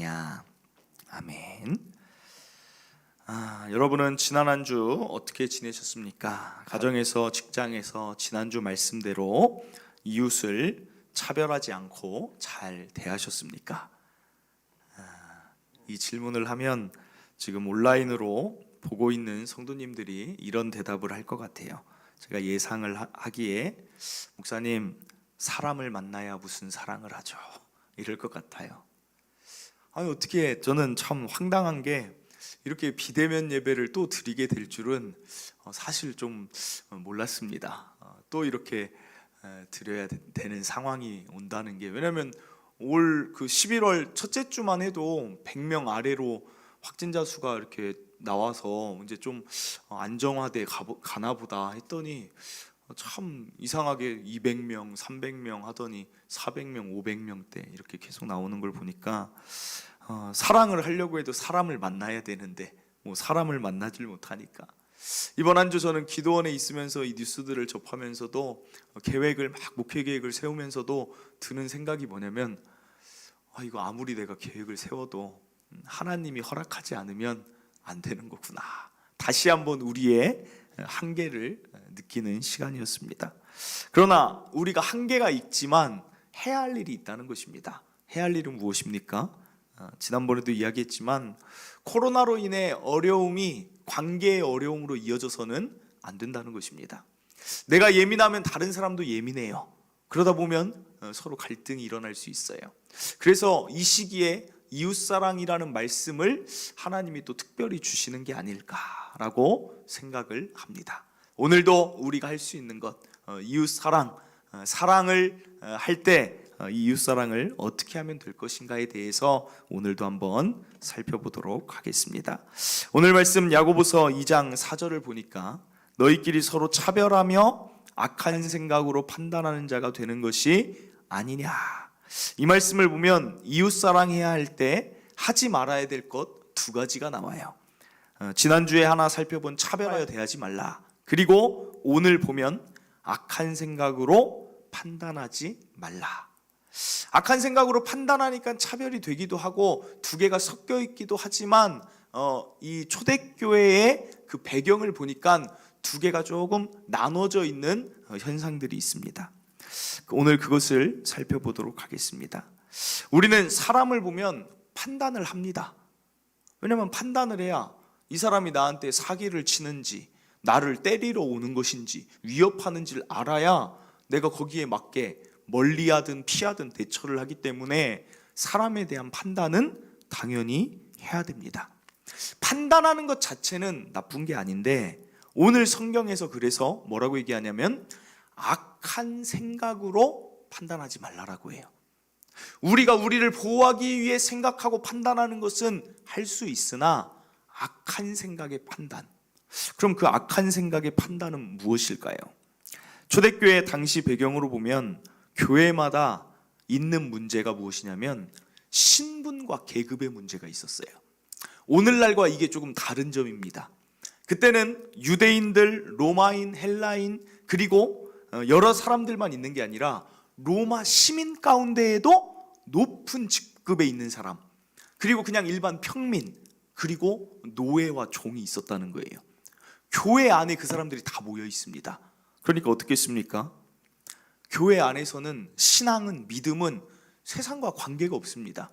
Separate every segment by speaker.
Speaker 1: 것이냐. 아멘. 여러분은 지난 한 주 어떻게 지내셨습니까? 가정에서, 직장에서 지난주 말씀대로 이웃을 차별하지 않고 잘 대하셨습니까? 이 질문을 하면 지금 온라인으로 보고 있는 성도님들이 이런 대답을 할 것 같아요. 제가 예상을 하기에 목사님, 사람을 만나야 무슨 사랑을 하죠, 이럴 것 같아요. 아니, 어떻게, 저는 참 황당한 게 이렇게 비대면 예배를 또 드리게 될 줄은 사실 좀 몰랐습니다. 또 이렇게 드려야 되는 상황이 온다는 게, 왜냐면 올 그 11월 첫째 주만 해도 100명 아래로 확진자 수가 이렇게 나와서 이제 좀 안정화돼 가나 보다 했더니 참 이상하게 200명, 300명 하더니 400명, 500명대 이렇게 계속 나오는 걸 보니까 사랑을 하려고 해도 사람을 만나야 되는데 뭐 사람을 만나질 못하니까, 이번 한 주 저는 기도원에 있으면서 이 뉴스들을 접하면서도 계획을 막 목회 계획을 세우면서도 드는 생각이 뭐냐면, 이거 아무리 내가 계획을 세워도 하나님이 허락하지 않으면 안 되는 거구나. 다시 한번 우리의 한계를 느끼는 시간이었습니다. 그러나 우리가 한계가 있지만 해야 할 일이 있다는 것입니다. 해야 할 일은 무엇입니까? 지난번에도 이야기했지만 코로나로 인해 어려움이 관계의 어려움으로 이어져서는 안 된다는 것입니다. 내가 예민하면 다른 사람도 예민해요. 그러다 보면 서로 갈등이 일어날 수 있어요. 그래서 이 시기에 이웃사랑이라는 말씀을 하나님이 또 특별히 주시는 게 아닐까라고 생각을 합니다. 오늘도 우리가 할 수 있는 것, 이웃사랑, 사랑을 할 때 이웃사랑을 어떻게 하면 될 것인가에 대해서 오늘도 한번 살펴보도록 하겠습니다. 오늘 말씀 야고보서 2장 4절을 보니까 너희끼리 서로 차별하며 악한 생각으로 판단하는 자가 되는 것이 아니냐. 이 말씀을 보면 이웃사랑해야 할 때 하지 말아야 될 것 두 가지가 나와요. 지난주에 하나 살펴본 차별하여 대하지 말라, 그리고 오늘 보면 악한 생각으로 판단하지 말라. 악한 생각으로 판단하니까 차별이 되기도 하고 두 개가 섞여 있기도 하지만 이 초대교회의 그 배경을 보니까 두 개가 조금 나눠져 있는 현상들이 있습니다. 오늘 그것을 살펴보도록 하겠습니다. 우리는 사람을 보면 판단을 합니다. 왜냐하면 판단을 해야 이 사람이 나한테 사기를 치는지, 나를 때리러 오는 것인지, 위협하는지를 알아야 내가 거기에 맞게 멀리하든 피하든 대처를 하기 때문에 사람에 대한 판단은 당연히 해야 됩니다. 판단하는 것 자체는 나쁜 게 아닌데 오늘 성경에서 그래서 뭐라고 얘기하냐면 악한 생각으로 판단하지 말라라고 해요. 우리가 우리를 보호하기 위해 생각하고 판단하는 것은 할 수 있으나 악한 생각의 판단, 그럼 그 악한 생각의 판단은 무엇일까요? 초대교회 당시 배경으로 보면 교회마다 있는 문제가 무엇이냐면 신분과 계급의 문제가 있었어요. 오늘날과 이게 조금 다른 점입니다. 그때는 유대인들, 로마인, 헬라인, 그리고 여러 사람들만 있는 게 아니라 로마 시민 가운데에도 높은 직급에 있는 사람, 그리고 그냥 일반 평민, 그리고 노예와 종이 있었다는 거예요. 교회 안에 그 사람들이 다 모여 있습니다. 그러니까 어떻게 했습니까? 교회 안에서는 신앙은, 믿음은 세상과 관계가 없습니다.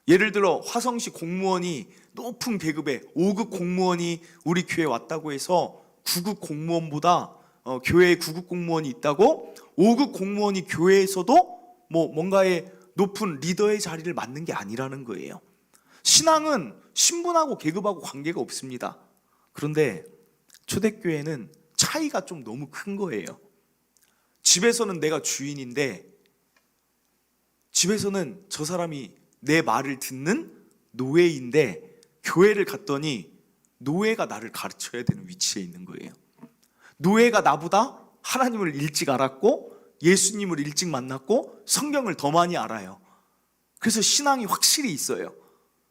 Speaker 1: 예를 들어 화성시 공무원이 높은 계급의 5급 공무원이 우리 교회에 왔다고 해서 9급 공무원보다 교회에 9급 공무원이 있다고 5급 공무원이 교회에서도 뭔가의 높은 리더의 자리를 맡는 게 아니라는 거예요. 신앙은 신분하고 계급하고 관계가 없습니다. 그런데 초대교회는 차이가 좀 너무 큰 거예요. 집에서는 내가 주인인데 집에서는 저 사람이 내 말을 듣는 노예인데 교회를 갔더니 노예가 나를 가르쳐야 되는 위치에 있는 거예요. 노예가 나보다 하나님을 일찍 알았고 예수님을 일찍 만났고 성경을 더 많이 알아요. 그래서 신앙이 확실히 있어요.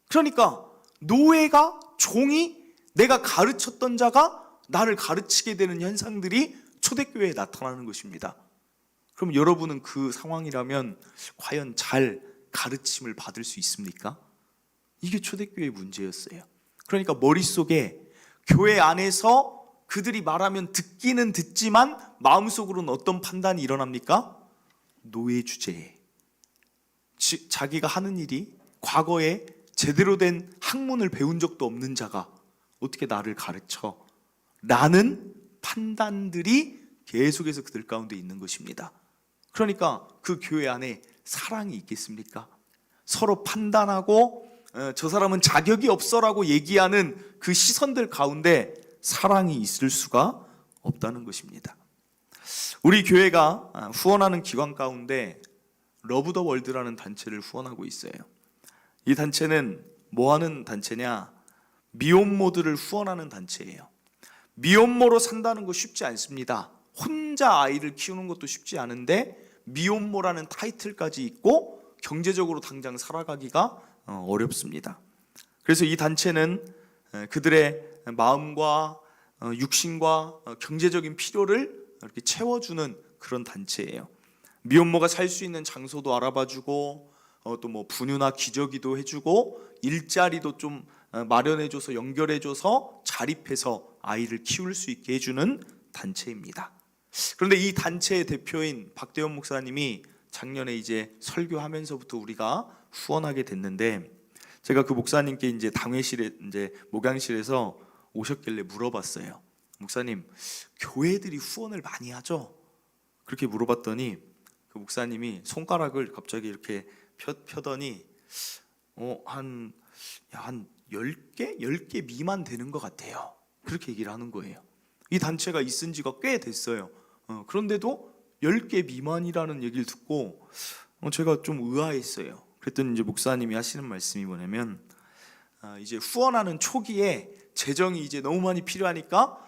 Speaker 1: 그러니까 노예가, 종이, 내가 가르쳤던 자가 나를 가르치게 되는 현상들이 초대교회에 나타나는 것입니다. 그럼 여러분은 그 상황이라면 과연 잘 가르침을 받을 수 있습니까? 이게 초대교회의 문제였어요. 그러니까 머릿속에 교회 안에서 그들이 말하면 듣기는 듣지만 마음속으로는 어떤 판단이 일어납니까? 노예 주제에, 자기가 하는 일이 과거에 제대로 된 학문을 배운 적도 없는 자가 어떻게 나를 가르쳐? 라는 판단들이 계속해서 그들 가운데 있는 것입니다. 그러니까 그 교회 안에 사랑이 있겠습니까? 서로 판단하고 저 사람은 자격이 없어라고 얘기하는 그 시선들 가운데 사랑이 있을 수가 없다는 것입니다. 우리 교회가 후원하는 기관 가운데 러브 더 월드라는 단체를 후원하고 있어요. 이 단체는 뭐 하는 단체냐? 미혼모들을 후원하는 단체예요. 미혼모로 산다는 거 쉽지 않습니다. 혼자 아이를 키우는 것도 쉽지 않은데 미혼모라는 타이틀까지 있고 경제적으로 당장 살아가기가 어렵습니다. 그래서 이 단체는 그들의 마음과 육신과 경제적인 필요를 이렇게 채워주는 그런 단체예요. 미혼모가 살 수 있는 장소도 알아봐주고 또 뭐 분유나 기저귀도 해주고 일자리도 좀 마련해줘서 연결해줘서 자립해서 아이를 키울 수 있게 해주는 단체입니다. 그런데 이 단체의 대표인 박대원 목사님이 작년에 이제 설교하면서부터 우리가 후원하게 됐는데, 제가 그 목사님께 이제 당회실에 이제 목양실에서 오셨길래 물어봤어요. 목사님, 교회들이 후원을 많이 하죠? 그렇게 물어봤더니 그 목사님이 손가락을 갑자기 이렇게 펴더니 한 10개? 10개 미만 되는 것 같아요. 그렇게 얘기를 하는 거예요. 이 단체가 있은 지가 꽤 됐어요. 그런데도 10개 미만이라는 얘기를 듣고 제가 좀 의아했어요. 그랬더니 이제 목사님이 하시는 말씀이 뭐냐면, 이제 후원하는 초기에 재정이 이제 너무 많이 필요하니까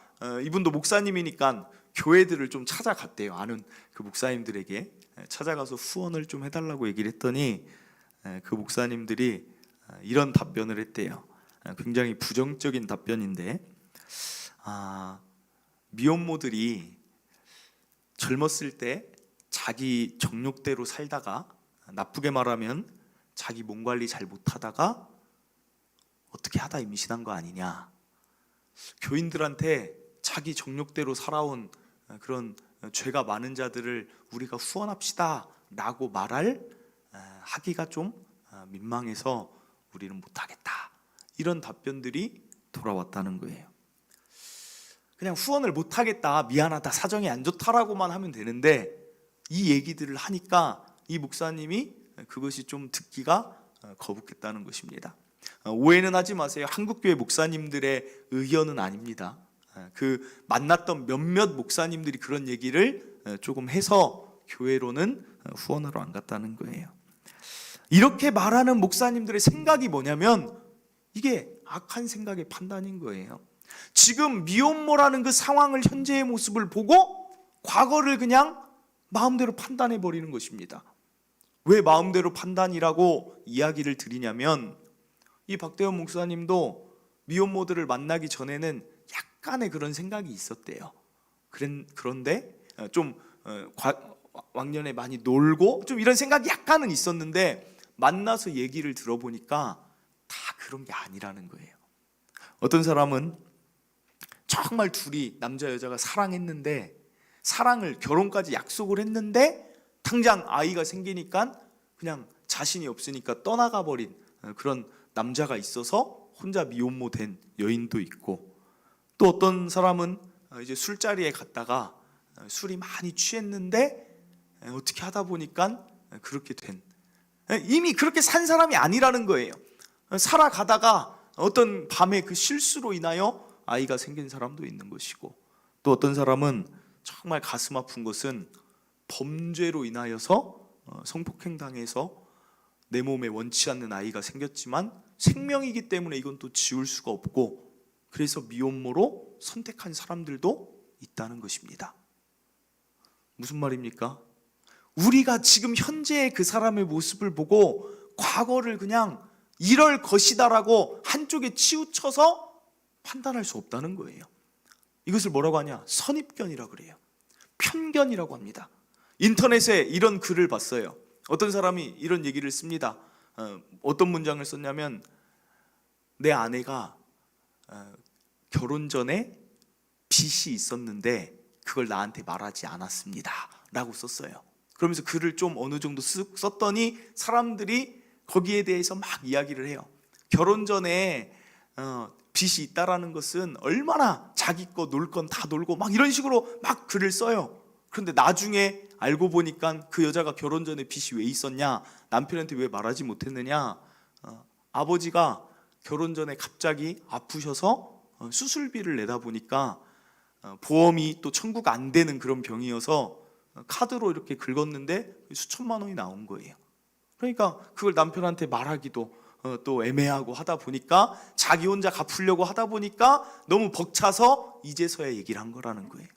Speaker 1: 이분도 목사님이니까 교회들을 좀 찾아갔대요. 아는 그 목사님들에게 찾아가서 후원을 좀 해달라고 얘기를 했더니 그 목사님들이 이런 답변을 했대요. 굉장히 부정적인 답변인데, 미혼모들이 젊었을 때 자기 정욕대로 살다가, 나쁘게 말하면 자기 몸 관리 잘 못하다가 어떻게 하다 임신한 거 아니냐. 교인들한테 자기 정욕대로 살아온 그런 죄가 많은 자들을 우리가 후원합시다 라고 하기가 좀 민망해서 우리는 못하겠다, 이런 답변들이 돌아왔다는 거예요. 그냥 후원을 못하겠다, 미안하다, 사정이 안 좋다라고만 하면 되는데 이 얘기들을 하니까 이 목사님이 그것이 좀 듣기가 거북했다는 것입니다. 오해는 하지 마세요. 한국교회 목사님들의 의견은 아닙니다. 그 만났던 몇몇 목사님들이 그런 얘기를 조금 해서 교회로는 후원하러 안 갔다는 거예요. 이렇게 말하는 목사님들의 생각이 뭐냐면 이게 악한 생각의 판단인 거예요. 지금 미혼모라는 그 상황을, 현재의 모습을 보고 과거를 그냥 마음대로 판단해 버리는 것입니다. 왜 마음대로 판단이라고 이야기를 드리냐면, 이 박대원 목사님도 미혼모들을 만나기 전에는 약간의 그런 생각이 있었대요. 그런데 좀 왕년에 많이 놀고 좀 이런 생각이 약간은 있었는데 만나서 얘기를 들어보니까 다 그런 게 아니라는 거예요. 어떤 사람은 정말 둘이, 남자 여자가 사랑했는데, 사랑을 결혼까지 약속을 했는데 당장 아이가 생기니까 그냥 자신이 없으니까 떠나가 버린 그런 남자가 있어서 혼자 미혼모 된 여인도 있고, 또 어떤 사람은 이제 술자리에 갔다가 술이 많이 취했는데 어떻게 하다 보니까 그렇게 된, 이미 그렇게 산 사람이 아니라는 거예요. 살아가다가 어떤 밤에 그 실수로 인하여 아이가 생긴 사람도 있는 것이고, 또 어떤 사람은 정말 가슴 아픈 것은 범죄로 인하여서 성폭행 당해서 내 몸에 원치 않는 아이가 생겼지만 생명이기 때문에 이건 또 지울 수가 없고, 그래서 미혼모로 선택한 사람들도 있다는 것입니다. 무슨 말입니까? 우리가 지금 현재의 그 사람의 모습을 보고 과거를 그냥 이럴 것이다라고 한쪽에 치우쳐서 판단할 수 없다는 거예요. 이것을 뭐라고 하냐? 선입견이라고 그래요. 편견이라고 합니다. 인터넷에 이런 글을 봤어요. 어떤 사람이 이런 얘기를 씁니다. 어떤 문장을 썼냐면, 내 아내가 결혼 전에 빚이 있었는데 그걸 나한테 말하지 않았습니다 라고 썼어요. 그러면서 글을 좀 어느 정도 쓱 썼더니 사람들이 거기에 대해서 막 이야기를 해요. 결혼 전에 빚이 있다라는 것은 얼마나 자기 거 놀 건 다 놀고 막 이런 식으로 막 글을 써요. 그런데 나중에 알고 보니까 그 여자가 결혼 전에 빚이 왜 있었냐, 남편한테 왜 말하지 못했느냐, 아버지가 결혼 전에 갑자기 아프셔서 수술비를 내다 보니까 보험이 또 청구가 안 되는 그런 병이어서 카드로 이렇게 긁었는데 수천만 원이 나온 거예요. 그러니까 그걸 남편한테 말하기도 또 애매하고 하다 보니까 자기 혼자 갚으려고 하다 보니까 너무 벅차서 이제서야 얘기를 한 거라는 거예요.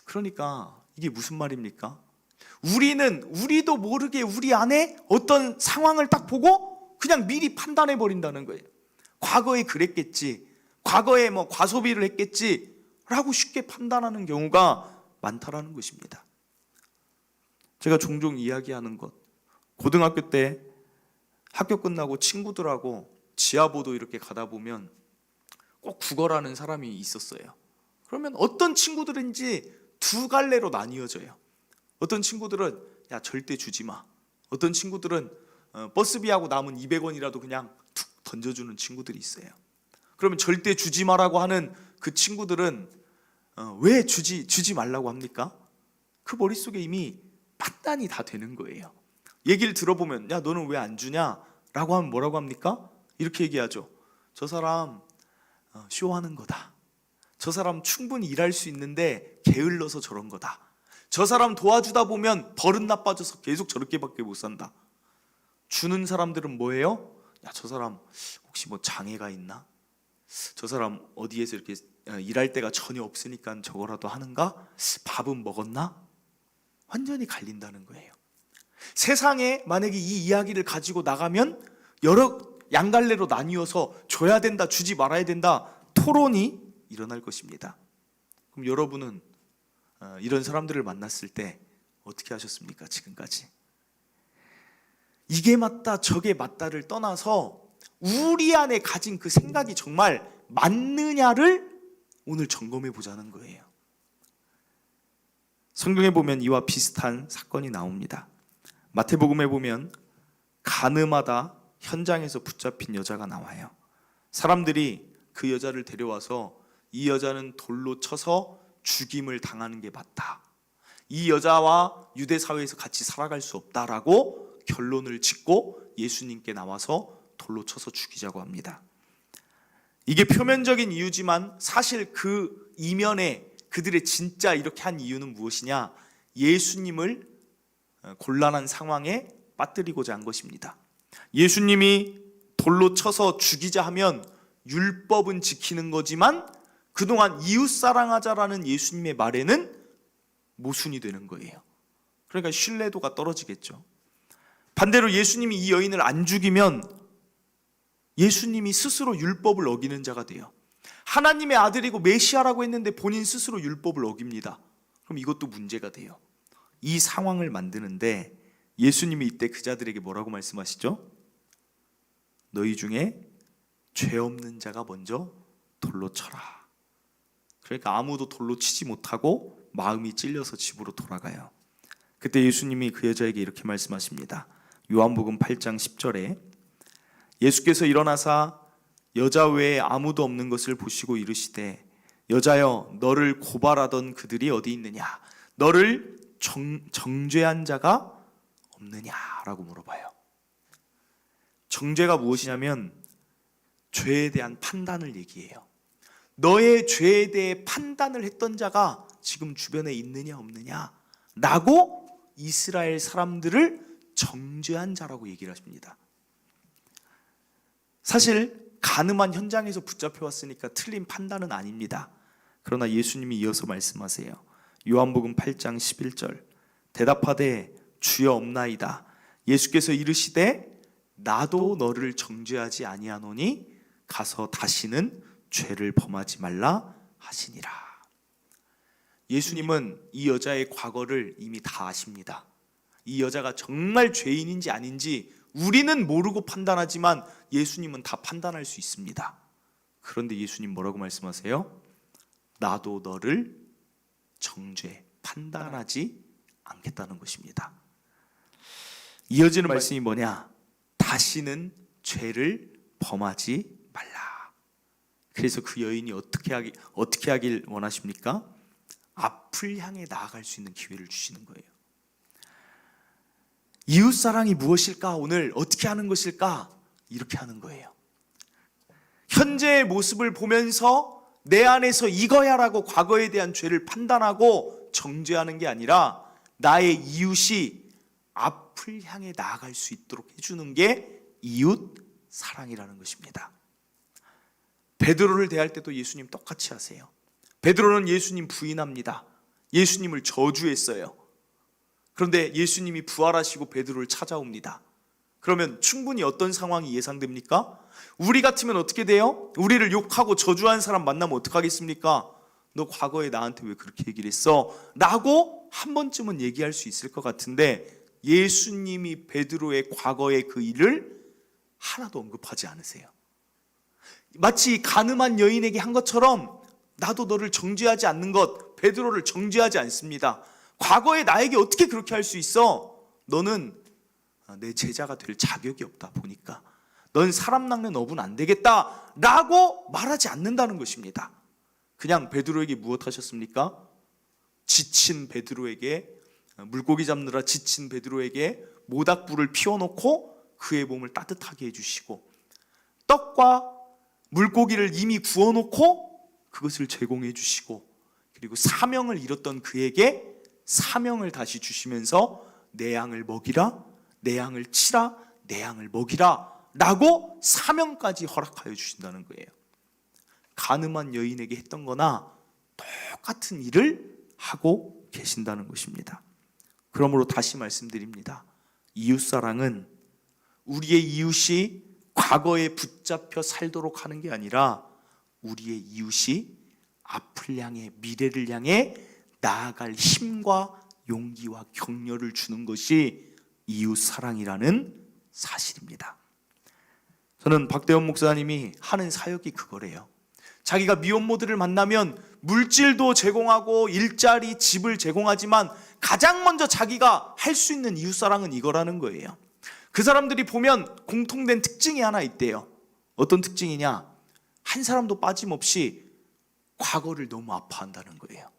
Speaker 1: 그러니까 이게 무슨 말입니까? 우리도 모르게 우리 안에 어떤 상황을 딱 보고 그냥 미리 판단해 버린다는 거예요. 과거에 그랬겠지, 과거에 뭐 과소비를 했겠지 라고 쉽게 판단하는 경우가 많다라는 것입니다. 제가 종종 이야기하는 것, 고등학교 때 학교 끝나고 친구들하고 지하보도 이렇게 가다 보면 꼭 국어라는 사람이 있었어요. 그러면 어떤 친구들인지 두 갈래로 나뉘어져요. 어떤 친구들은 야 절대 주지 마. 어떤 친구들은 버스비하고 남은 200원이라도 그냥 툭 던져주는 친구들이 있어요. 그러면 절대 주지 마라고 하는 그 친구들은 왜 주지 말라고 합니까? 그 머릿속에 이미 판단이 다 되는 거예요. 얘기를 들어보면 야 너는 왜 안 주냐? 라고 하면 뭐라고 합니까? 이렇게 얘기하죠. 저 사람 쇼하는 거다. 저 사람 충분히 일할 수 있는데 게을러서 저런 거다. 저 사람 도와주다 보면 버릇 나빠져서 계속 저렇게밖에 못 산다. 주는 사람들은 뭐예요? 야 저 사람 혹시 뭐 장애가 있나? 저 사람 어디에서 이렇게 일할 데가 전혀 없으니까 저거라도 하는가? 밥은 먹었나? 완전히 갈린다는 거예요. 세상에 만약에 이 이야기를 가지고 나가면 여러 양갈래로 나뉘어서 줘야 된다, 주지 말아야 된다 토론이 일어날 것입니다. 그럼 여러분은 이런 사람들을 만났을 때 어떻게 하셨습니까? 지금까지 이게 맞다 저게 맞다를 떠나서 우리 안에 가진 그 생각이 정말 맞느냐를 오늘 점검해 보자는 거예요. 성경에 보면 이와 비슷한 사건이 나옵니다. 마태복음에 보면 가늠하다 현장에서 붙잡힌 여자가 나와요. 사람들이 그 여자를 데려와서 이 여자는 돌로 쳐서 죽임을 당하는 게 맞다, 이 여자와 유대 사회에서 같이 살아갈 수 없다라고 결론을 짓고 예수님께 나와서 돌로 쳐서 죽이자고 합니다. 이게 표면적인 이유지만 사실 그 이면에 그들의 진짜 이렇게 한 이유는 무엇이냐? 예수님을 곤란한 상황에 빠뜨리고자 한 것입니다. 예수님이 돌로 쳐서 죽이자 하면 율법은 지키는 거지만 그동안 이웃사랑하자라는 예수님의 말에는 모순이 되는 거예요. 그러니까 신뢰도가 떨어지겠죠. 반대로 예수님이 이 여인을 안 죽이면 예수님이 스스로 율법을 어기는 자가 돼요. 하나님의 아들이고 메시아라고 했는데 본인 스스로 율법을 어깁니다. 그럼 이것도 문제가 돼요. 이 상황을 만드는데 예수님이 이때 그 자들에게 뭐라고 말씀하시죠? 너희 중에 죄 없는 자가 먼저 돌로 쳐라. 그러니까 아무도 돌로 치지 못하고 마음이 찔려서 집으로 돌아가요. 그때 예수님이 그 여자에게 이렇게 말씀하십니다. 요한복음 8장 10절에 예수께서 일어나사 여자 외에 아무도 없는 것을 보시고 이르시되 여자여 너를 고발하던 그들이 어디 있느냐? 너를 정죄한 자가 없느냐라고 물어봐요. 정죄가 무엇이냐면 죄에 대한 판단을 얘기해요. 너의 죄에 대해 판단을 했던 자가 지금 주변에 있느냐 없느냐 라고 이스라엘 사람들을 정죄한 자라고 얘기를 하십니다. 사실 가늠한 현장에서 붙잡혀 왔으니까 틀린 판단은 아닙니다. 그러나 예수님이 이어서 말씀하세요. 요한복음 8장 11절 대답하되 주여 없나이다. 예수께서 이르시되 나도 너를 정죄하지 아니하노니 가서 다시는 죄를 범하지 말라 하시니라. 예수님은 이 여자의 과거를 이미 다 아십니다. 이 여자가 정말 죄인인지 아닌지 우리는 모르고 판단하지만 예수님은 다 판단할 수 있습니다. 그런데 예수님 뭐라고 말씀하세요? 나도 너를 정죄, 판단하지 않겠다는 것입니다. 이어지는 말씀이 뭐냐? 다시는 죄를 범하지 말라. 그래서 그 여인이 어떻게 하길 원하십니까? 앞을 향해 나아갈 수 있는 기회를 주시는 거예요. 이웃사랑이 무엇일까? 오늘 어떻게 하는 것일까? 이렇게 하는 거예요. 현재의 모습을 보면서 내 안에서 이거야라고 과거에 대한 죄를 판단하고 정죄하는 게 아니라 나의 이웃이 앞을 향해 나아갈 수 있도록 해주는 게 이웃 사랑이라는 것입니다. 베드로를 대할 때도 예수님 똑같이 하세요. 베드로는 예수님 부인합니다. 예수님을 저주했어요. 그런데 예수님이 부활하시고 베드로를 찾아옵니다. 그러면 충분히 어떤 상황이 예상됩니까? 우리 같으면 어떻게 돼요? 우리를 욕하고 저주한 사람 만나면 어떡하겠습니까? 너 과거에 나한테 왜 그렇게 얘기를 했어? 라고 한 번쯤은 얘기할 수 있을 것 같은데 예수님이 베드로의 과거의 그 일을 하나도 언급하지 않으세요. 마치 가늠한 여인에게 한 것처럼 나도 너를 정죄하지 않는 것, 베드로를 정죄하지 않습니다. 과거에 나에게 어떻게 그렇게 할 수 있어? 너는 내 제자가 될 자격이 없다 보니까 넌 사람 낚는 업은 안 되겠다 라고 말하지 않는다는 것입니다. 그냥 베드로에게 무엇 하셨습니까? 지친 베드로에게, 물고기 잡느라 지친 베드로에게 모닥불을 피워놓고 그의 몸을 따뜻하게 해주시고 떡과 물고기를 이미 구워놓고 그것을 제공해 주시고 그리고 사명을 잃었던 그에게 사명을 다시 주시면서 내 양을 먹이라, 내 양을 치라, 내 양을 먹이라 라고 사명까지 허락하여 주신다는 거예요. 가늠한 여인에게 했던 거나 똑같은 일을 하고 계신다는 것입니다. 그러므로 다시 말씀드립니다. 이웃사랑은 우리의 이웃이 과거에 붙잡혀 살도록 하는 게 아니라 우리의 이웃이 앞을 향해 미래를 향해 나아갈 힘과 용기와 격려를 주는 것이 이웃사랑이라는 사실입니다. 저는 박대원 목사님이 하는 사역이 그거래요. 자기가 미혼모들을 만나면 물질도 제공하고 일자리, 집을 제공하지만 가장 먼저 자기가 할 수 있는 이웃사랑은 이거라는 거예요. 그 사람들이 보면 공통된 특징이 하나 있대요. 어떤 특징이냐? 한 사람도 빠짐없이 과거를 너무 아파한다는 거예요.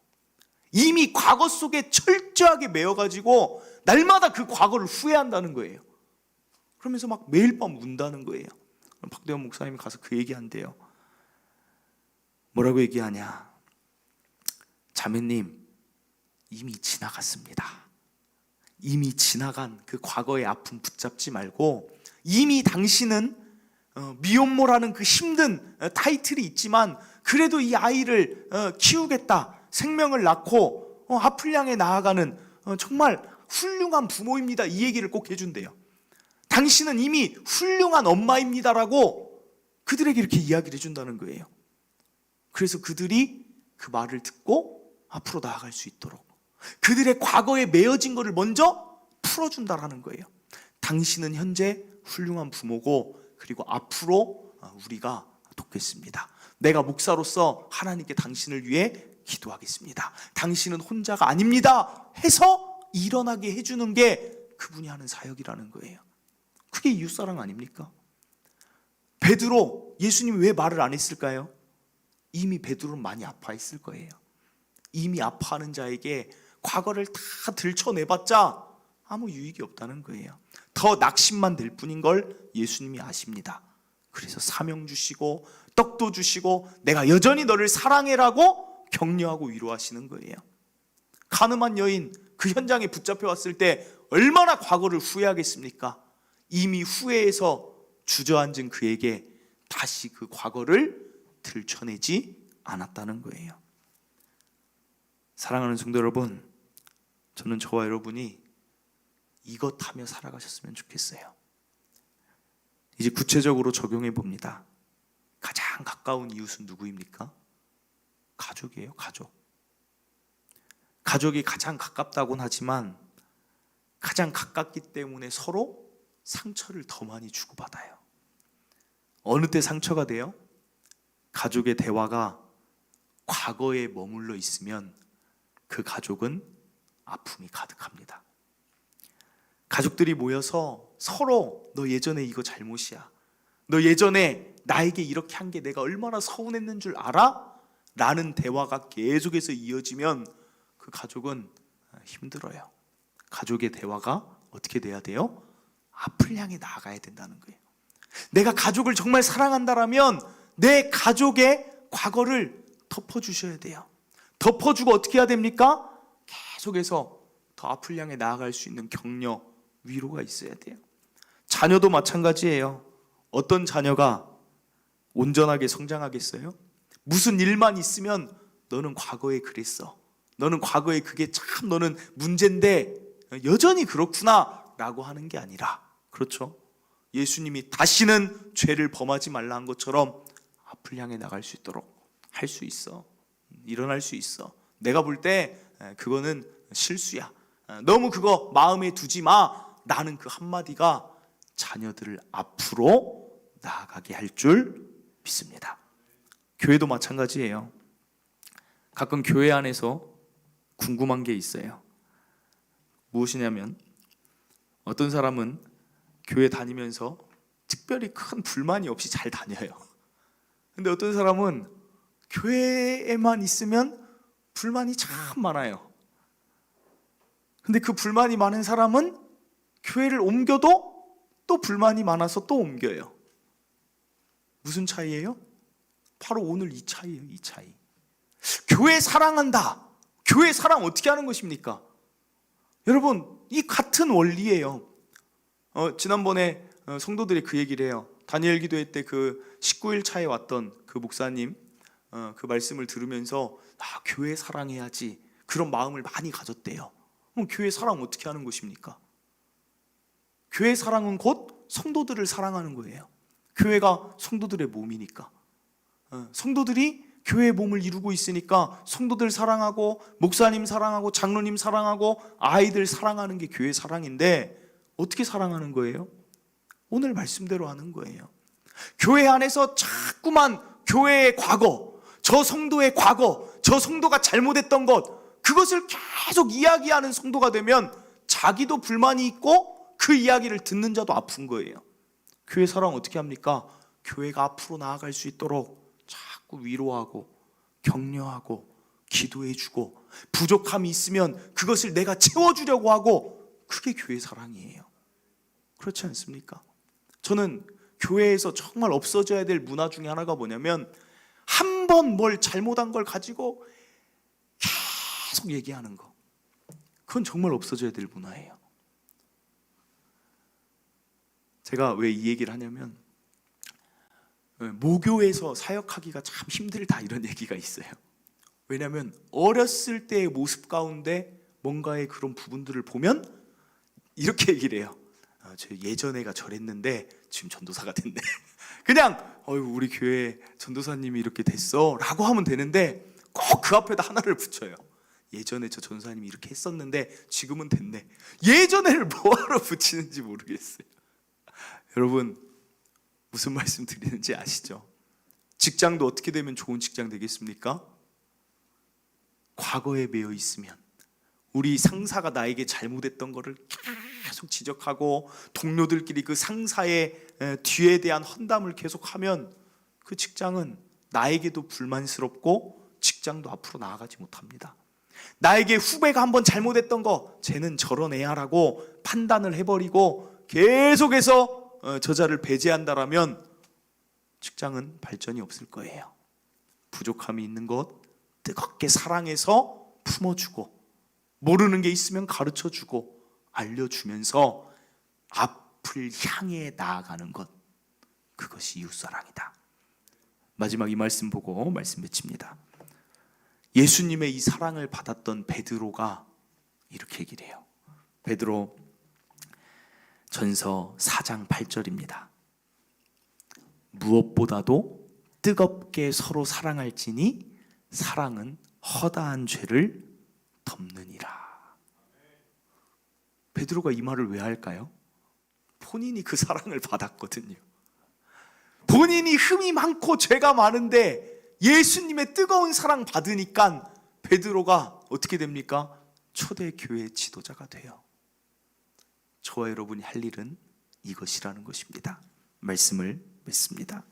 Speaker 1: 이미 과거 속에 철저하게 매여가지고 날마다 그 과거를 후회한다는 거예요. 그러면서 막 매일 밤 운다는 거예요. 박대원 목사님이 가서 그 얘기한대요. 뭐라고 얘기하냐? 자매님, 이미 지나갔습니다. 이미 지나간 그 과거의 아픔 붙잡지 말고 이미 당신은 미혼모라는 그 힘든 타이틀이 있지만 그래도 이 아이를 키우겠다, 생명을 낳고 앞을 향해 나아가는 정말 훌륭한 부모입니다. 이 얘기를 꼭 해준대요. 당신은 이미 훌륭한 엄마입니다라고 그들에게 이렇게 이야기를 해준다는 거예요. 그래서 그들이 그 말을 듣고 앞으로 나아갈 수 있도록 그들의 과거에 매어진 것을 먼저 풀어준다라는 거예요. 당신은 현재 훌륭한 부모고 그리고 앞으로 우리가 돕겠습니다. 내가 목사로서 하나님께 당신을 위해 기도하겠습니다. 당신은 혼자가 아닙니다 해서 일어나게 해주는 게 그분이 하는 사역이라는 거예요. 그게 이웃사랑 아닙니까? 베드로, 예수님이 왜 말을 안 했을까요? 이미 베드로는 많이 아파했을 거예요. 이미 아파하는 자에게 과거를 다 들춰내봤자 아무 유익이 없다는 거예요. 더 낙심만 될 뿐인 걸 예수님이 아십니다. 그래서 사명 주시고 떡도 주시고 내가 여전히 너를 사랑해라고 격려하고 위로하시는 거예요. 가늠한 여인 그 현장에 붙잡혀 왔을 때 얼마나 과거를 후회하겠습니까? 이미 후회해서 주저앉은 그에게 다시 그 과거를 들춰내지 않았다는 거예요. 사랑하는 성도 여러분, 저는 저와 여러분이 이것하며 살아가셨으면 좋겠어요. 이제 구체적으로 적용해 봅니다. 가장 가까운 이웃은 누구입니까? 가족이에요. 가족. 가족이 가장 가깝다고는 하지만 가장 가깝기 때문에 서로 상처를 더 많이 주고받아요. 어느 때 상처가 돼요? 가족의 대화가 과거에 머물러 있으면 그 가족은 아픔이 가득합니다. 가족들이 모여서 서로 너 예전에 이거 잘못이야, 너 예전에 나에게 이렇게 한 게 내가 얼마나 서운했는 줄 알아? 라는 대화가 계속해서 이어지면 그 가족은 힘들어요. 가족의 대화가 어떻게 돼야 돼요? 앞을 향해 나아가야 된다는 거예요. 내가 가족을 정말 사랑한다라면 내 가족의 과거를 덮어주셔야 돼요. 덮어주고 어떻게 해야 됩니까? 계속해서 더 앞을 향해 나아갈 수 있는 격려, 위로가 있어야 돼요. 자녀도 마찬가지예요. 어떤 자녀가 온전하게 성장하겠어요? 무슨 일만 있으면 너는 과거에 그랬어, 너는 과거에 그게 참 너는 문제인데 여전히 그렇구나 라고 하는 게 아니라, 그렇죠? 예수님이 다시는 죄를 범하지 말라 한 것처럼 앞을 향해 나갈 수 있도록 할 수 있어. 일어날 수 있어. 내가 볼 때 그거는 실수야. 너무 그거 마음에 두지 마. 나는 그 한마디가 자녀들을 앞으로 나아가게 할 줄 믿습니다. 교회도 마찬가지예요. 가끔 교회 안에서 궁금한 게 있어요. 무엇이냐면 어떤 사람은 교회 다니면서 특별히 큰 불만이 없이 잘 다녀요. 근데 어떤 사람은 교회에만 있으면 불만이 참 많아요. 근데 그 불만이 많은 사람은 교회를 옮겨도 또 불만이 많아서 또 옮겨요. 무슨 차이예요? 바로 오늘 이 차이예요. 이 차이. 교회 사랑한다. 교회 사랑 어떻게 하는 것입니까? 여러분, 이 같은 원리예요. 지난번에 성도들이 그 얘기를 해요. 다니엘 기도회 때 그 19일 차에 왔던 그 목사님 그 말씀을 들으면서 교회 사랑해야지 그런 마음을 많이 가졌대요. 그럼 교회 사랑 어떻게 하는 것입니까? 교회 사랑은 곧 성도들을 사랑하는 거예요. 교회가 성도들의 몸이니까. 성도들이 교회의 몸을 이루고 있으니까 성도들 사랑하고 목사님 사랑하고 장로님 사랑하고 아이들 사랑하는 게 교회 사랑인데, 어떻게 사랑하는 거예요? 오늘 말씀대로 하는 거예요. 교회 안에서 자꾸만 교회의 과거, 저 성도의 과거, 저 성도가 잘못했던 것, 그것을 계속 이야기하는 성도가 되면 자기도 불만이 있고 그 이야기를 듣는 자도 아픈 거예요. 교회 사랑 어떻게 합니까? 교회가 앞으로 나아갈 수 있도록 자꾸 위로하고 격려하고 기도해주고, 부족함이 있으면 그것을 내가 채워주려고 하고, 그게 교회 사랑이에요. 그렇지 않습니까? 저는 교회에서 정말 없어져야 될 문화 중에 하나가 뭐냐면, 한 번 뭘 잘못한 걸 가지고 계속 얘기하는 거. 그건 정말 없어져야 될 문화예요. 제가 왜 이 얘기를 하냐면, 모교에서 사역하기가 참 힘들다 이런 얘기가 있어요. 왜냐하면 어렸을 때의 모습 가운데 뭔가의 그런 부분들을 보면 이렇게 얘기를 해요. 저 예전에가 저랬는데 지금 전도사가 됐네. 그냥 우리 교회 전도사님이 이렇게 됐어 라고 하면 되는데, 꼭 그 앞에다 하나를 붙여요. 예전에 저 전도사님이 이렇게 했었는데 지금은 됐네. 예전에를 뭐하러 붙이는지 모르겠어요. 여러분, 무슨 말씀 드리는지 아시죠? 직장도 어떻게 되면 좋은 직장 되겠습니까? 과거에 매여 있으면, 우리 상사가 나에게 잘못했던 거를 계속 지적하고 동료들끼리 그 상사의 뒤에 대한 헌담을 계속하면 그 직장은 나에게도 불만스럽고 직장도 앞으로 나아가지 못합니다. 나에게 후배가 한번 잘못했던 거 쟤는 저런 애야라고 판단을 해버리고 계속해서 저자를 배제한다라면 직장은 발전이 없을 거예요. 부족함이 있는 것 뜨겁게 사랑해서 품어주고, 모르는 게 있으면 가르쳐주고 알려주면서 앞을 향해 나아가는 것, 그것이 이웃사랑이다. 마지막 이 말씀 보고 말씀 맺힙니다. 예수님의 이 사랑을 받았던 베드로가 이렇게 얘기를 해요. 베드로 전서 4장 8절입니다. 무엇보다도 뜨겁게 서로 사랑할지니 사랑은 허다한 죄를 덮느니라. 베드로가 이 말을 왜 할까요? 본인이 그 사랑을 받았거든요. 본인이 흠이 많고 죄가 많은데 예수님의 뜨거운 사랑 받으니까 베드로가 어떻게 됩니까? 초대교회 지도자가 돼요. 저와 여러분이 할 일은 이것이라는 것입니다. 말씀을 맺습니다.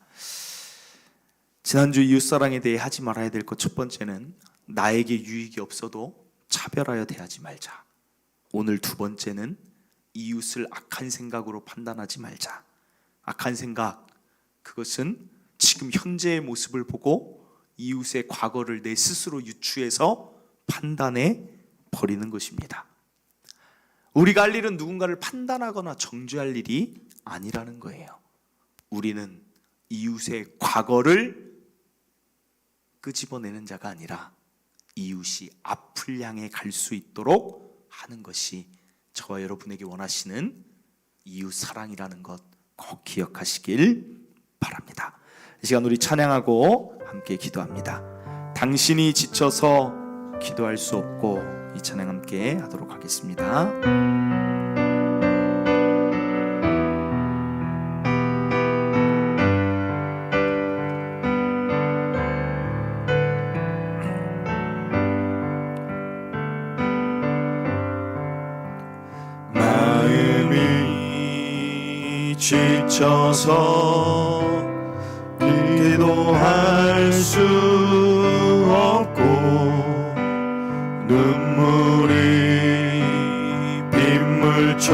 Speaker 1: 지난주 이웃사랑에 대해 하지 말아야 될 것 첫 번째는 나에게 유익이 없어도 차별하여 대하지 말자. 오늘 두 번째는 이웃을 악한 생각으로 판단하지 말자. 악한 생각, 그것은 지금 현재의 모습을 보고 이웃의 과거를 내 스스로 유추해서 판단해 버리는 것입니다. 우리가 할 일은 누군가를 판단하거나 정죄할 일이 아니라는 거예요. 우리는 이웃의 과거를 끄집어내는 자가 아니라 이웃이 앞을 향해 갈 수 있도록 하는 것이 저와 여러분에게 원하시는 이웃 사랑이라는 것 꼭 기억하시길 바랍니다. 이 시간 우리 찬양하고 함께 기도합니다. 당신이 지쳐서 기도할 수 없고, 이 찬양 함께 하도록 하겠습니다.
Speaker 2: 지쳐서 기도할 수 없고 눈물이 빗물처럼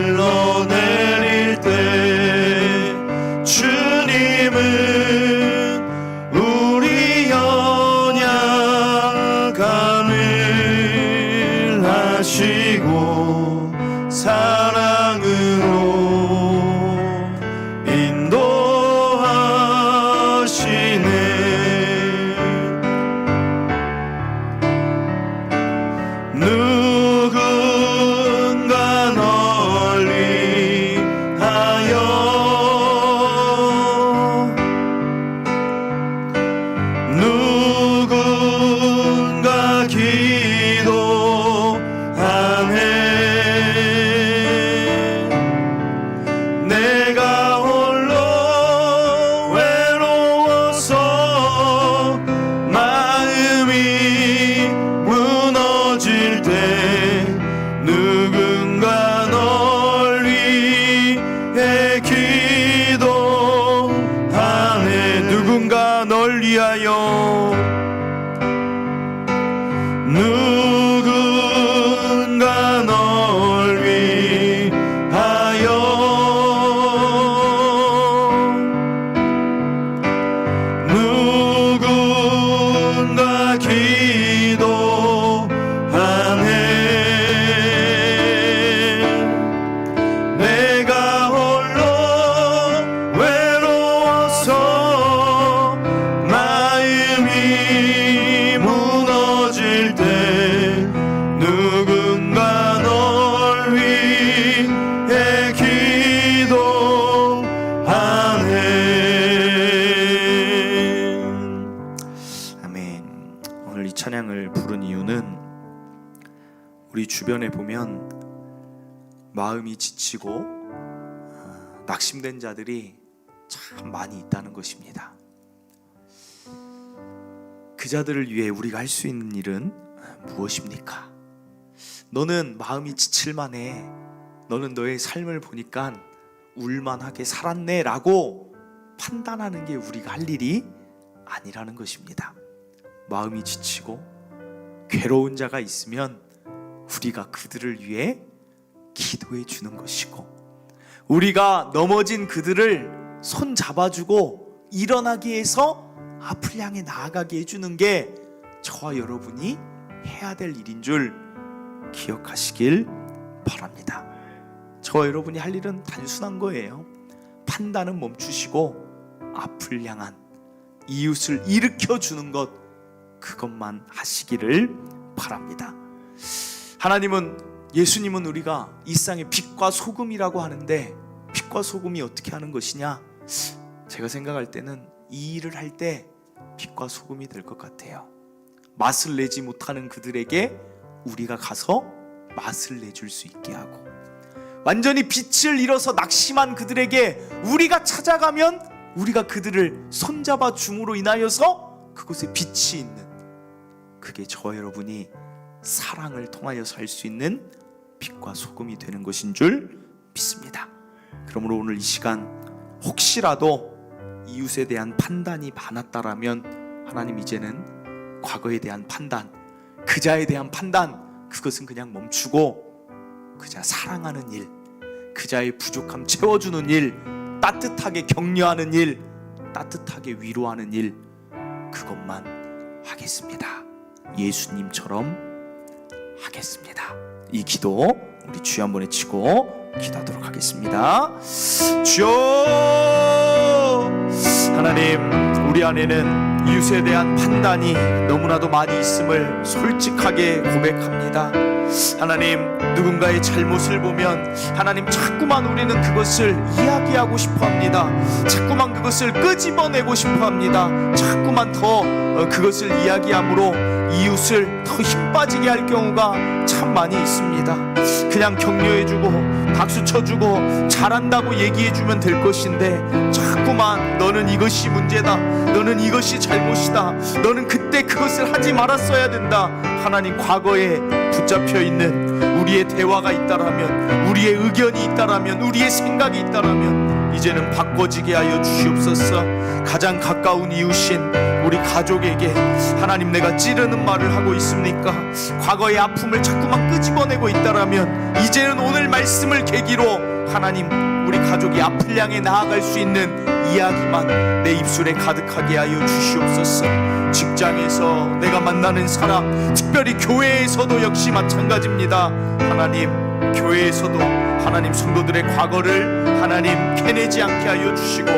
Speaker 2: 흘러내릴 때 주님은 우리 연약함을 하시고 사랑으로 인도하시네. 누군가 널 위하여 누군가 기도하네. 내가 홀로 외로워서 마음이 무너질 때 누군가 널 위해 기도하네. 누군가 널 위하여 누군가 널 위하여 누군가 기도하네. 내가 홀로 외로워서 마음이 무너질 때 누군가 널 위해 기도하네.
Speaker 1: 아멘. 오늘 이 찬양을 부른 이유는 우리 주변에 보면 마음이 지치고 낙심된 자들이 참 많이 있다는 것입니다. 그 자들을 위해 우리가 할 수 있는 일은 무엇입니까? 너는 마음이 지칠만해. 너는 너의 삶을 보니까 울만하게 살았네 라고 판단하는 게 우리가 할 일이 아니라는 것입니다. 마음이 지치고 괴로운 자가 있으면 우리가 그들을 위해 기도해 주는 것이고, 우리가 넘어진 그들을 손 잡아주고 일어나게 해서 앞을 향해 나아가게 해주는 게 저와 여러분이 해야 될 일인 줄 기억하시길 바랍니다. 저와 여러분이 할 일은 단순한 거예요. 판단은 멈추시고 앞을 향한 이웃을 일으켜주는 것, 그것만 하시기를 바랍니다. 하나님은, 예수님은 우리가 이 세상의 빛과 소금이라고 하는데, 빛과 소금이 어떻게 하는 것이냐? 제가 생각할 때는 이 일을 할 때 빛과 소금이 될 것 같아요. 맛을 내지 못하는 그들에게 우리가 가서 맛을 내줄 수 있게 하고, 완전히 빛을 잃어서 낙심한 그들에게 우리가 찾아가면 우리가 그들을 손잡아 줌으로 인하여서 그곳에 빛이 있는, 그게 저와 여러분이 사랑을 통하여서 할 수 있는 빛과 소금이 되는 것인 줄 믿습니다. 그러므로 오늘 이 시간 혹시라도 이웃에 대한 판단이 많았다라면 하나님 이제는 과거에 대한 판단, 그자에 대한 판단, 그것은 그냥 멈추고 그자 사랑하는 일, 그자의 부족함 채워주는 일, 따뜻하게 격려하는 일, 따뜻하게 위로하는 일, 그것만 하겠습니다. 예수님처럼 하겠습니다. 이 기도 우리 주여 한번 외치고 기도하도록 하겠습니다. 주여, 하나님, 우리 안에는 이웃에 대한 판단이 너무나도 많이 있음을 솔직하게 고백합니다. 하나님, 누군가의 잘못을 보면 하나님 자꾸만 우리는 그것을 이야기하고 싶어합니다. 자꾸만 그것을 끄집어내고 싶어합니다. 자꾸만 더 그것을 이야기함으로 이웃을 더 힘 빠지게 할 경우가 참 많이 있습니다. 그냥 격려해주고 박수 쳐주고 잘한다고 얘기해주면 될 것인데 자꾸만 너는 이것이 문제다, 너는 이것이 잘못이다, 너는 그때 그것을 하지 말았어야 된다. 하나님, 과거에 붙잡혀 있는 우리의 대화가 있다라면, 우리의 의견이 있다라면, 우리의 생각이 있다라면 이제는 바꿔지게 하여 주시옵소서. 가장 가까운 이웃인 우리 가족에게 하나님, 내가 찌르는 말을 하고 있습니까? 과거의 아픔을 자꾸만 끄집어내고 있다라면 이제는 오늘 말씀을 계기로 하나님, 우리 가족이 앞을 향해 나아갈 수 있는 이야기만 내 입술에 가득하게 하여 주시옵소서. 직장에서 내가 만나는 사람, 특별히 교회에서도 역시 마찬가지입니다. 하나님, 교회에서도 하나님 성도들의 과거를 하나님 캐내지 않게 하여 주시고,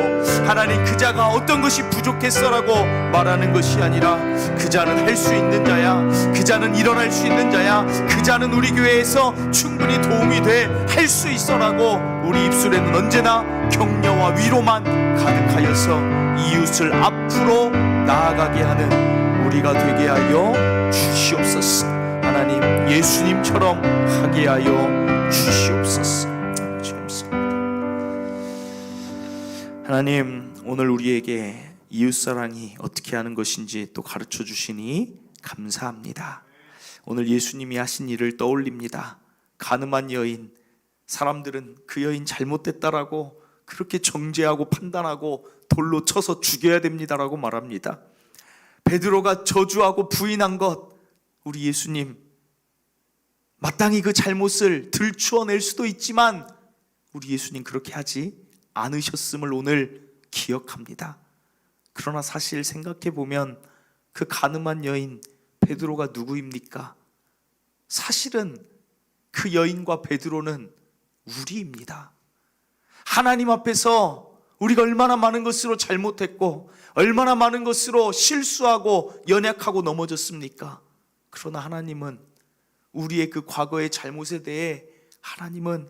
Speaker 1: 하나님 그자가 어떤 것이 부족했어라고 말하는 것이 아니라 그자는 할 수 있는 자야, 그자는 일어날 수 있는 자야, 그자는 우리 교회에서 충분히 도움이 돼 할 수 있어라고 우리 입술에는 언제나 격려와 위로만 가득하여서 이웃을 앞으로 나아가게 하는 우리가 되게 하여 주시옵소서. 하나님, 예수님처럼 하게 하여 주시옵소서. 하나님, 오늘 우리에게 이웃사랑이 어떻게 하는 것인지 또 가르쳐 주시니 감사합니다. 오늘 예수님이 하신 일을 떠올립니다. 가늠한 여인, 사람들은 그 여인 잘못됐다라고 그렇게 정죄하고 판단하고 돌로 쳐서 죽여야 됩니다라고 말합니다. 베드로가 저주하고 부인한 것, 우리 예수님 마땅히 그 잘못을 들추어낼 수도 있지만 우리 예수님 그렇게 하지 않으셨음을 오늘 기억합니다. 그러나 사실 생각해보면 그 가늠한 여인 베드로가 누구입니까? 사실은 그 여인과 베드로는 우리입니다. 하나님 앞에서 우리가 얼마나 많은 것으로 잘못했고 얼마나 많은 것으로 실수하고 연약하고 넘어졌습니까? 그러나 하나님은 우리의 그 과거의 잘못에 대해 하나님은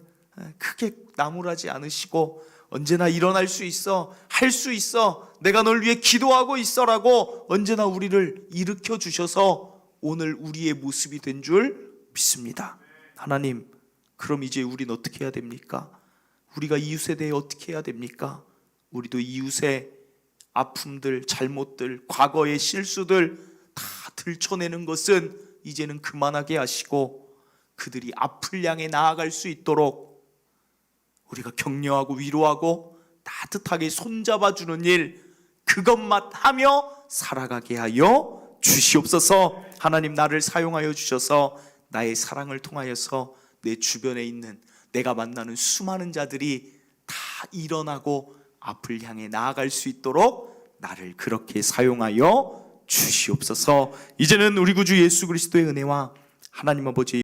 Speaker 1: 크게 나무라지 않으시고 언제나 일어날 수 있어, 할 수 있어, 내가 널 위해 기도하고 있어라고 언제나 우리를 일으켜 주셔서 오늘 우리의 모습이 된 줄 믿습니다. 하나님, 그럼 이제 우린 어떻게 해야 됩니까? 우리가 이웃에 대해 어떻게 해야 됩니까? 우리도 이웃의 아픔들, 잘못들, 과거의 실수들 다 들춰내는 것은 이제는 그만하게 하시고 그들이 앞을 향해 나아갈 수 있도록 우리가 격려하고 위로하고 따뜻하게 손잡아주는 일, 그것만 하며 살아가게 하여 주시옵소서. 하나님, 나를 사용하여 주셔서 나의 사랑을 통하여서 내 주변에 있는 내가 만나는 수많은 자들이 다 일어나고 앞을 향해 나아갈 수 있도록 나를 그렇게 사용하여 주시옵소서. 이제는 우리 구주 예수 그리스도의 은혜와 하나님 아버지